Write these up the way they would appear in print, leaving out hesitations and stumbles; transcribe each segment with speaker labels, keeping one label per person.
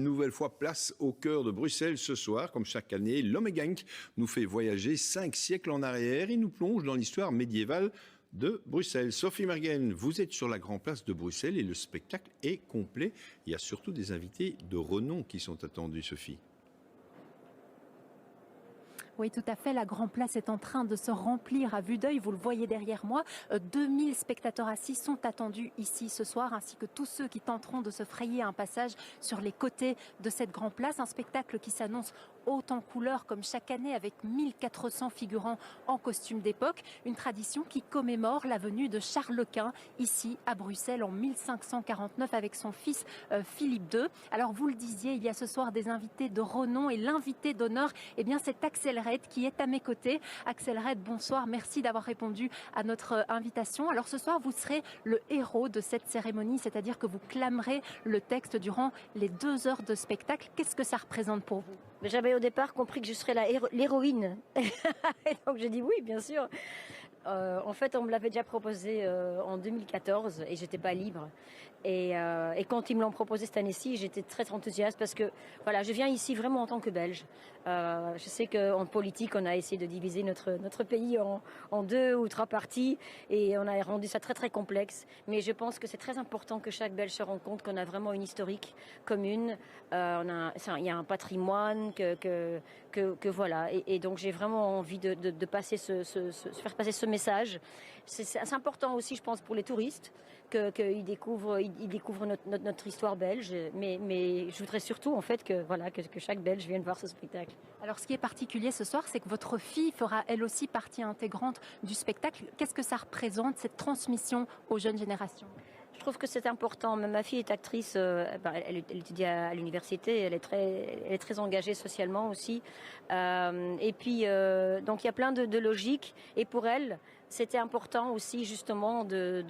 Speaker 1: Une nouvelle fois, place au cœur de Bruxelles ce soir. Comme chaque année, l'Ommegang nous fait voyager 5 siècles en arrière et nous plonge dans l'histoire médiévale de Bruxelles. Sophie Mergen, vous êtes sur la Grande Place de Bruxelles et le spectacle est complet. Il y a surtout des invités de renom qui sont attendus, Sophie.
Speaker 2: Oui, tout à fait. La Grande Place est en train de se remplir à vue d'œil. Vous le voyez derrière moi. 2000 spectateurs assis sont attendus ici ce soir, ainsi que tous ceux qui tenteront de se frayer un passage sur les côtés de cette Grande Place. Un spectacle qui s'annonce haut en couleurs comme chaque année avec 1400 figurants en costume d'époque. Une tradition qui commémore la venue de Charles Quint ici à Bruxelles en 1549 avec son fils Philippe II. Alors vous le disiez, il y a ce soir des invités de renom et l'invité d'honneur, eh bien c'est Axel Red qui est à mes côtés. Axel Red, bonsoir, merci d'avoir répondu à notre invitation. Alors ce soir, vous serez le héros de cette cérémonie, c'est-à-dire que vous clamerez le texte durant les 2 heures de spectacle. Qu'est-ce que ça représente pour vous ?
Speaker 3: J'avais au départ compris que je serais l'héroïne. Et donc j'ai dit oui, bien sûr. En fait, on me l'avait déjà proposé en 2014 et j'étais pas libre. Et quand ils me l'ont proposé cette année-ci, j'étais très enthousiaste parce que voilà, je viens ici vraiment en tant que Belge. Je sais qu'en politique, on a essayé de diviser notre pays en 2 ou 3 parties et on a rendu ça très très complexe. Mais je pense que c'est très important que chaque Belge se rende compte qu'on a vraiment une historique commune. Il y a un patrimoine que voilà. Et donc j'ai vraiment envie de passer faire passer ce message. C'est important aussi, je pense, pour les touristes qu'ils découvrent notre histoire belge. Mais je voudrais surtout en fait que chaque Belge vienne voir ce spectacle.
Speaker 2: Alors ce qui est particulier ce soir, c'est que votre fille fera elle aussi partie intégrante du spectacle. Qu'est-ce que ça représente, cette transmission aux jeunes générations ?
Speaker 3: Je trouve que c'est important. Ma fille est actrice, elle étudie à l'université, elle est très engagée socialement aussi. Et puis, donc il y a plein de logiques. Et pour elle, c'était important aussi justement de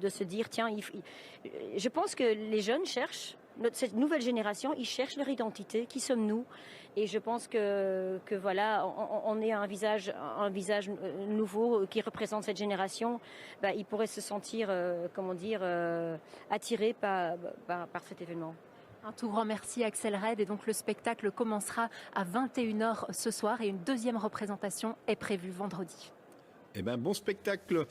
Speaker 3: se dire, tiens, je pense que les jeunes cherchent, cette nouvelle génération, ils cherchent leur identité. Qui sommes-nous ? Et je pense que voilà, on est un visage nouveau qui représente cette génération. Ils pourraient se sentir, attirés par cet événement.
Speaker 2: Un tout grand merci Axel Red. Et donc le spectacle commencera à 21h ce soir et une deuxième représentation est prévue vendredi.
Speaker 1: Eh bien, bon spectacle.